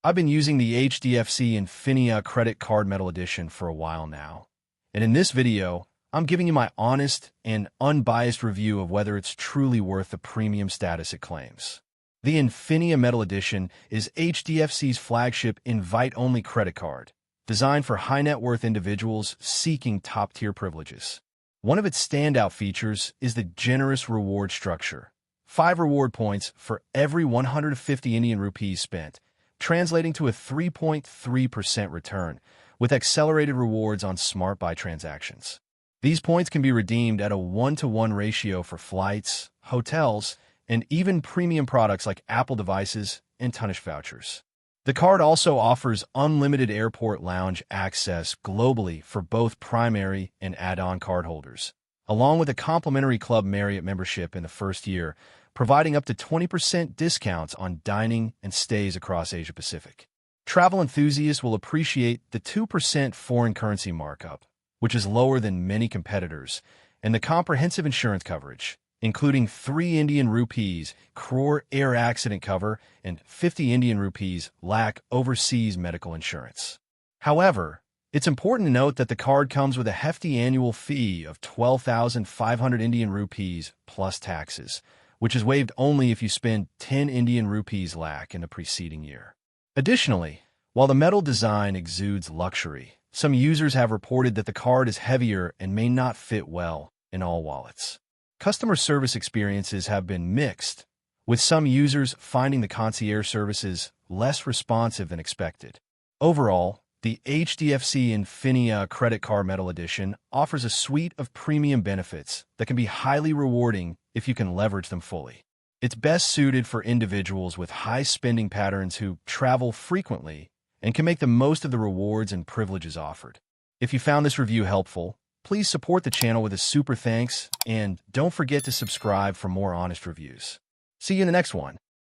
I've been using the HDFC Infinia credit card metal edition for a while now, and in this video, I'm giving you my honest and unbiased review of whether it's truly worth the premium status it claims. The Infinia Metal Edition is HDFC's flagship invite-only credit card, designed for high-net-worth individuals seeking top-tier privileges. One of its standout features is the generous reward structure. 5 reward points for every 150 Indian rupees spent, translating to a 3.3% return, with accelerated rewards on Smart Buy transactions. These points can be redeemed at a 1-to-1 ratio for flights, hotels, and even premium products like Apple devices and Tunish vouchers. The card also offers unlimited airport lounge access globally for both primary and add-on cardholders, along with a complimentary Club Marriott membership in the first year, providing up to 20% discounts on dining and stays across Asia-Pacific. Travel enthusiasts will appreciate the 2% foreign currency markup, which is lower than many competitors, and the comprehensive insurance coverage, including 3 Indian rupees crore air accident cover and 50 Indian rupees lakh overseas medical insurance. However, it's important to note that the card comes with a hefty annual fee of 12,500 Indian rupees plus taxes, which is waived only if you spend 10 Indian rupees lakh in the preceding year. Additionally, while the metal design exudes luxury, some users have reported that the card is heavier and may not fit well in all wallets. Customer service experiences have been mixed, with some users finding the concierge services less responsive than expected. Overall, the HDFC Infinia Credit Card Metal Edition offers a suite of premium benefits that can be highly rewarding if you can leverage them fully. It's best suited for individuals with high spending patterns who travel frequently and can make the most of the rewards and privileges offered. If you found this review helpful, please support the channel with a super thanks, and don't forget to subscribe for more honest reviews. See you in the next one.